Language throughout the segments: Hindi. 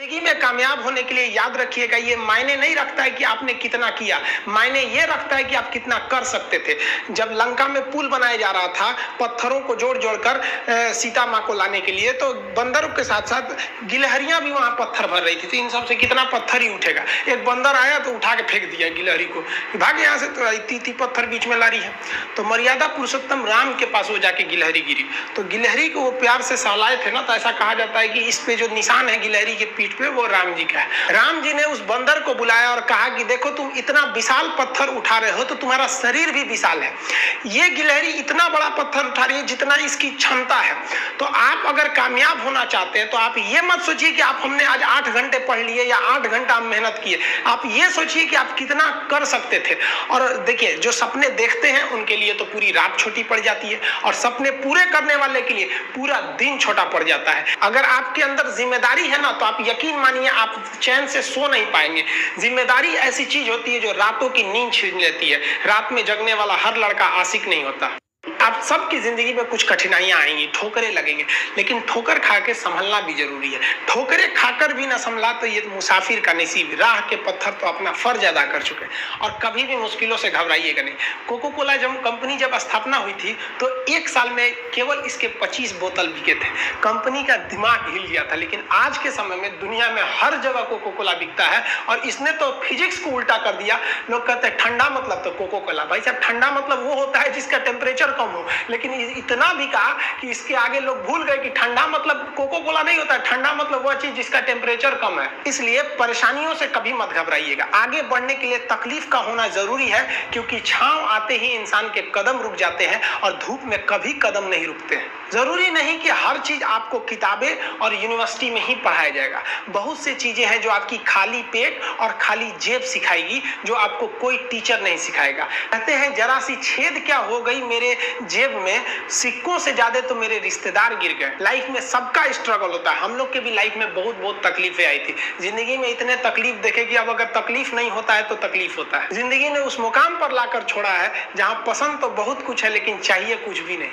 जिंदगी में कामयाब होने के लिए याद रखिएगा, ये मायने नहीं रखता है कि आपने कितना किया, मायने ये रखता है कि आप कितना कर सकते थे। जब लंका में पुल बनाया जा रहा था पत्थरों को जोड़ जोड़कर सीता माँ को लाने के लिए, तो बंदरों के साथ साथ गिलहरियां भी वहां पत्थर भर रही थी। तो इन सब से कितना पत्थर ही उठेगा। एक बंदर आया तो उठा के फेंक दिया गिलहरी को, भाग यहाँ से, तो इतनी पत्थर बीच में ला रही है। तो मर्यादा पुरुषोत्तम राम के पास वो जाके गिलहरी गिरी, तो गिलहरी को वो प्यार से सहलाए थे ना, तो ऐसा कहा जाता है कि इस पे जो निशान है गिलहरी के पीठ पे, वो राम जी का है। राम जी ने उस बंदर को बुलाया और कहा कि देखो तुम इतना विशाल पत्थर उठा रहे हो तो तुम्हारा शरीर भी विशाल है, ये गिलहरी इतना बड़ा पत्थर उठा रही है जितना इसकी क्षमता है। तो आप अगर कामयाब होना चाहते हैं तो आप ये मत सोचिए कि आप हमने आज 8 घंटे पढ़ लिए या 8 घंटा मेहनत किए, आप ये सोचिए कि आप कितना कर सकते थे। और देखिए, जो सपने देखते हैं उनके लिए तो पूरी रात छोटी पड़ जाती है, और सपने पूरे करने वाले के लिए पूरा दिन छोटा पड़ जाता है। अगर आपके अंदर जिम्मेदारी है ना, तो आप यकीन मानिए आप चैन से सो नहीं पाएंगे। जिम्मेदारी ऐसी चीज होती है जो रातों की नींद छीन लेती है। रात में जगने वाला हर लड़का आशिक नहीं होता। आप सबकी जिंदगी में कुछ कठिनाइयां आएंगी, ठोकरें लगेंगे, लेकिन ठोकर खा के संभलना भी जरूरी है। ठोकरें खाकर भी ना संभला तो ये मुसाफिर का नसीब। राह के पत्थर तो अपना फर्ज अदा कर चुके, और कभी भी मुश्किलों से घबराइएगा नहीं। कोको कोला कंपनी जब स्थापना हुई थी तो 1 साल में केवल इसके 25 बोतल बिके थे। कंपनी का दिमाग हिल गया था। लेकिन आज के समय में दुनिया में हर जगह कोको कोला बिकता है, और इसने तो फिजिक्स को उल्टा कर दिया। लोग कहते हैं ठंडा मतलब तो कोको कोला। भाई साहब, ठंडा मतलब वो होता है जिसका टेम्परेचर कम हो, लेकिन इतना भी कहा कि इसके आगे लोग भूल गए कि ठंडा मतलब कोको कोला नहीं होता, ठंडा मतलब वह चीज जिसका टेम्परेचर कम है। इसलिए परेशानियों से कभी मत घबराइएगा। आगे बढ़ने के लिए तकलीफ का होना जरूरी है, क्योंकि छांव आते ही इंसान के कदम रुक जाते हैं और धूप में कभी कदम नहीं रुकते हैं। जरूरी नहीं कि हर चीज आपको किताबें और यूनिवर्सिटी में ही पढ़ाया जाएगा। बहुत सी चीजें हैं जो आपकी खाली पेट और खाली जेब सिखाएगी, जो आपको कोई टीचर नहीं सिखाएगा। कहते हैं जरा सी छेद क्या हो गई मेरे जेब में, सिक्कों से ज्यादा तो मेरे रिश्तेदार गिर गए। लाइफ में सबका स्ट्रगल होता है। हम लोग के भी लाइफ में बहुत तकलीफें आई थी। जिंदगी में इतने तकलीफ देखे कि अब अगर तकलीफ नहीं होता है तो तकलीफ होता है। जिंदगी ने उस मुकाम पर लाकर छोड़ा है जहां पसंद तो बहुत कुछ है, लेकिन चाहिए कुछ भी नहीं।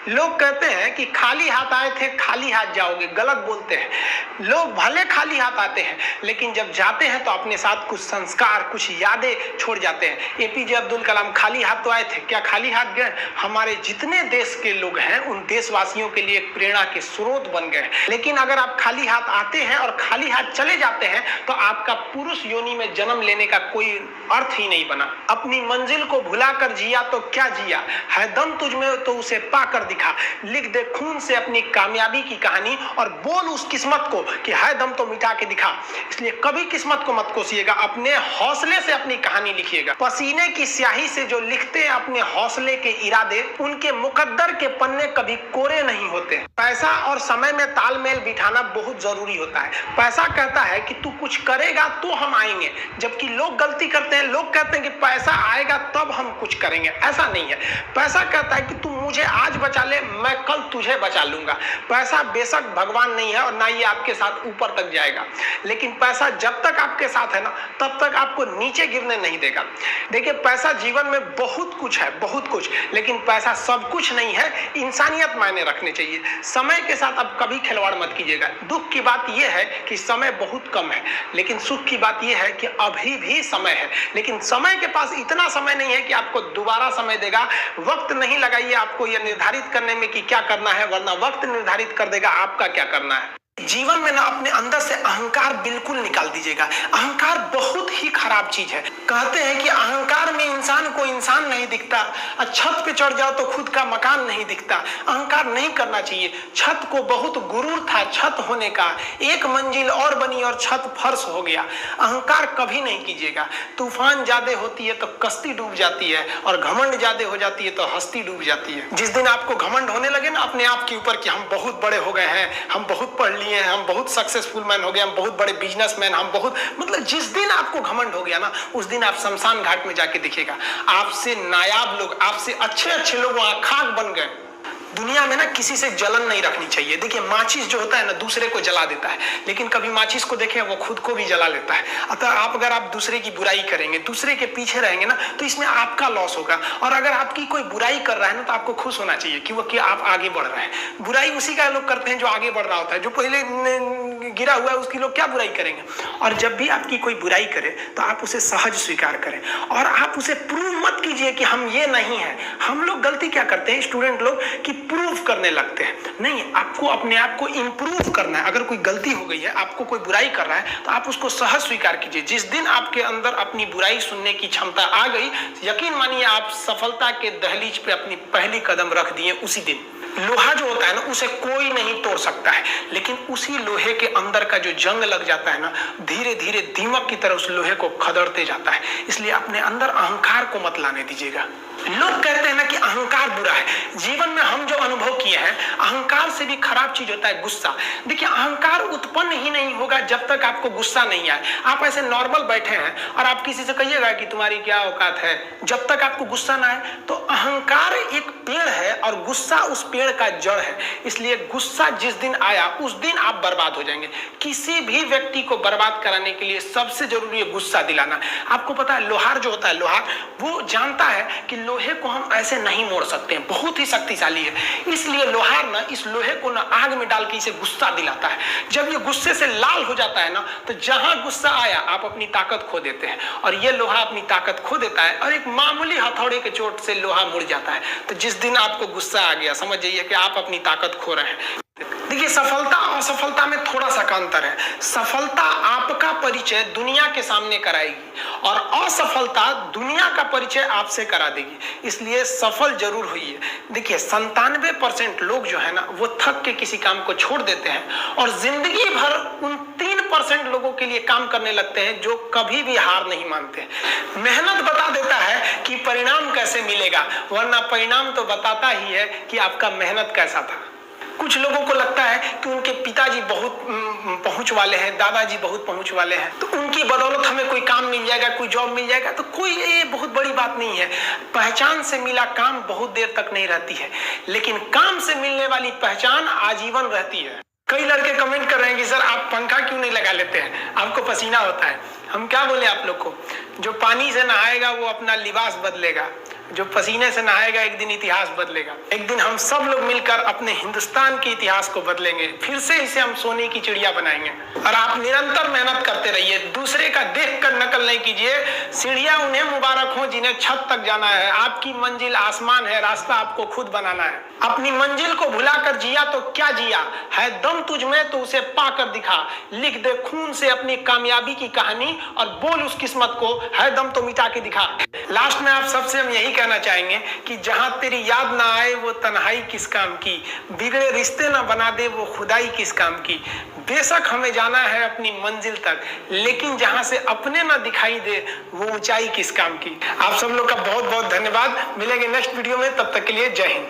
लोग कहते हैं कि खाली हाथ आए थे खाली हाथ जाओगे, गलत बोलते हैं। लोग भले खाली हाथ आते हैं, लेकिन जब जाते हैं तो अपने साथ कुछ संस्कार, कुछ यादें छोड़ जाते हैं। एपीजे अब्दुल कलाम खाली हाथ तो आए थे, क्या खाली हाथ गए? हमारे जितने देश के लोग हैं उन देशवासियों के लिए एक प्रेरणा के स्रोत बन गए। लेकिन अगर आप खाली हाथ आते हैं और खाली हाथ चले जाते हैं तो आपका पुरुष योनि में जन्म लेने का कोई अर्थ ही नहीं बना। अपनी मंजिल को भुलाकर जिया तो क्या जिया, है दम तुझ में तो उसे पाकर दिखा। लिख दे खून से अपनी कामयाबी की कहानी और बोल उस किस्मत को कि है दम तो मिटा के दिखा। इसलिए कभी किस्मत को मत कोसिएगा, अपने हौसले से अपनी कहानी लिखिएगा। पसीने की स्याही से जो लिखते हैं अपने हौसले के इरादे, उनके मुकद्दर के पन्ने कभी कोरे नहीं होते। पैसा और समय में तालमेल बिठाना बहुत जरूरी होता है। पैसा कहता है कि तू कुछ करेगा तो हम आएंगे, जबकि लोग गलती करते हैं। लोग कहते हैं कि पैसा आएगा तब हम कुछ करेंगे। ऐसा नहीं है। पैसा कहता है कि तू मुझे आज बचा ले, मैं कल तुझे बचा लूंगा। पैसा बेशक भगवान नहीं है और ना ये आपके साथ ऊपर तक जाएगा, लेकिन पैसा जब तक आपके साथ है ना, तब तक आपको नीचे गिरने नहीं देगा। देखिए, पैसा जीवन में बहुत कुछ है, बहुत कुछ, लेकिन पैसा सब कुछ नहीं है। इंसानियत मायने रखने चाहिए। समय के साथ आप कभी खिलवाड़ मत कीजिएगा। दुख की बात यह है कि समय बहुत कम है, लेकिन सुख की बात यह है कि अभी भी समय है। लेकिन समय के पास इतना समय नहीं है कि आपको दोबारा समय देगा। वक्त नहीं लगाइए आपको यह निर्धारित करने में कि क्या करना है, वरना वक्त निर्धारित कर देगा आपका क्या करना है। जीवन में ना अपने अंदर से अहंकार बिल्कुल निकाल दीजिएगा। अहंकार बहुत ही खराब चीज है। कहते हैं कि अहंकार में इंसान को इंसान नहीं दिखता, छत पे चढ़ जाओ तो खुद का मकान नहीं दिखता। अहंकार नहीं करना चाहिए। छत को बहुत गुरूर था छत होने का, एक मंजिल और बनी और छत फर्श हो गया। अहंकार कभी नहीं कीजिएगा। तूफान ज्यादा होती है तो कश्ती डूब जाती है, और घमंड ज्यादा हो जाती है तो हस्ती डूब जाती है। जिस दिन आपको घमंड होने लगे ना अपने आप के ऊपर कि हम बहुत बड़े हो गए हैं, हम बहुत पढ़ लिए हैं, हम बहुत सक्सेसफुल मैन हो गए, हम बहुत बड़े बिजनेसमैन, हम बहुत, मतलब जिस दिन आपको घमंड हो गया ना, उस दिन आप शमशान घाट में जाके देखिएगा आपसे नायाब लोग, आपसे अच्छे अच्छे लोग वहां खाक बन गए। दुनिया में ना किसी से जलन नहीं रखनी चाहिए। देखिए माचिस जो होता है ना दूसरे को जला देता है, लेकिन कभी माचिस को देखें वो खुद को भी जला लेता है। अतः अगर आप दूसरे की बुराई करेंगे, दूसरे के पीछे रहेंगे ना, तो इसमें आपका लॉस होगा। और अगर आपकी कोई बुराई कर रहा है ना, तो आपको खुश होना चाहिए कि आप आगे बढ़ रहे हैं। बुराई उसी का लोग करते हैं जो आगे बढ़ रहा होता है। जो पहले गिरा हुआ है उसकी लोग क्या बुराई करेंगे। और जब भी आपकी कोई बुराई करे तो आप उसे सहज स्वीकार करें, और आप उसे प्रूव मत कीजिए कि हम ये नहीं है। हम लोग गलती क्या करते हैं स्टूडेंट लोग, कि प्रूव करने लगते हैं। नहीं, आपको अपने आप को इंप्रूव करना है। अगर कोई गलती हो गई है, आपको कोई बुराई कर रहा है, तो आप उसको सहज स्वीकार कीजिए। जिस दिन आपके अंदर अपनी बुराई सुनने की क्षमता आ गई, यकीन मानिए आप सफलता के दहलीज पे अपनी पहली कदम रख दिए उसी दिन। लोहा जो होता है ना, उसे कोई नहीं तोड़ सकता है, लेकिन उसी लोहे के अंदर का जो जंग लग जाता है ना, धीरे धीरे दीमक की तरह उस लोहे को खदड़ते जाता है। इसलिए अपने अंदर अहंकार को मत लाने दीजिएगा। लोग कहते हैं ना कि अहंकार बुरा है। जीवन में हम जो अनुभव किए हैं, अहंकार से भी खराब चीज होता है गुस्सा। देखिए अहंकार उत्पन्न ही नहीं होगा जब तक आपको गुस्सा नहीं आए। आप ऐसे नॉर्मल बैठे हैं और आप किसी से कहिएगा कि तुम्हारी क्या औकात है, जब तक आपको गुस्सा ना आए। तो अहंकार एक पेड़ है और गुस्सा उस पेड़ का जड़ है। इसलिए गुस्सा जिस दिन आया उस दिन आप बर्बाद हो जाएंगे। किसी भी व्यक्ति को बर्बाद कराने के लिए सबसे जरूरी है गुस्सा दिलाना। आपको पता है लोहार जो होता है, लोहार वो जानता है कि लोहे को हम ऐसे नहीं मोड़ सकते हैं, बहुत ही शक्तिशाली है। इसलिए लोहार ना इस लोहे को ना आग में डाल के इसे गुस्सा दिलाता है। जब ये गुस्से से लाल हो जाता है ना, तो जहां गुस्सा आया आप अपनी ताकत खो देते हैं। और ये लोहा अपनी ताकत खो देता है और एक मामूली हथौड़े के चोट से लोहा मुड़ जाता है। तो जिस दिन आपको गुस्सा आ गया, समझ जाइए कि आप अपनी ताकत खो रहे हैं। देखिए सफलता और असफलता में थोड़ा सा का अंतर है। सफलता आपका परिचय दुनिया के सामने कराएगी और असफलता दुनिया का परिचय आपसे करा देगी। इसलिए सफल जरूर होइए। देखिए 97% लोग जो है ना, वो थक के किसी काम को छोड़ देते हैं और जिंदगी भर उन 3% लोगों के लिए काम करने लगते हैं जो कभी भी हार नहीं मानते। मेहनत बता देता है कि परिणाम कैसे मिलेगा, वरना परिणाम तो बताता ही है कि आपका मेहनत कैसा था। कुछ लोगों को लगता है कि उनके पिताजी बहुत पहुंच वाले हैं, दादाजी बहुत पहुंच वाले हैं, तो उनकी बदौलत हमें कोई काम मिल जाएगा, कोई जॉब मिल जाएगा। तो कोई ये बहुत बड़ी बात नहीं है। पहचान से मिला काम बहुत देर तक नहीं रहती है, लेकिन काम से मिलने वाली पहचान आजीवन रहती है। कई लड़के कमेंट कर रहे हैं कि सर आप पंखा क्यों नहीं लगा लेते हैं, आपको पसीना होता है। हम क्या बोले आप लोग को, जो पानी से नहाएगा वो अपना लिबास बदलेगा, जो पसीने से नहाएगा एक दिन इतिहास बदलेगा। एक दिन हम सब लोग मिलकर अपने हिंदुस्तान के इतिहास को बदलेंगे, फिर से इसे हम सोने की चिड़िया बनाएंगे। और आप निरंतर मेहनत करते रहिए, दूसरे का देख कर नकल नहीं कीजिए। सीढ़ियां उन्हें मुबारक हो जिन्हें छत तक जाना है। आपकी मंजिल आसमान है, रास्ता आपको खुद बनाना है। अपनी मंजिल को भुलाकर जिया तो क्या जिया है, दम तुझ में तो उसे पाकर दिखा। लिख दे खून से अपनी कामयाबी की कहानी और बोल उस किस्मत को, है दम तो मिटा के दिखा। लास्ट में आप सबसे हम यही कहना चाहेंगे कि जहां तेरी याद ना आए वो तन्हाई किस काम की, बिगड़े रिश्ते ना बना दे वो खुदाई किस काम की। बेशक हमें जाना है अपनी मंजिल तक, लेकिन जहां से अपने ना दिखाई दे वो ऊंचाई किस काम की। आप सब लोग का बहुत बहुत धन्यवाद। मिलेंगे नेक्स्ट वीडियो में, तब तक के लिए जय हिंद।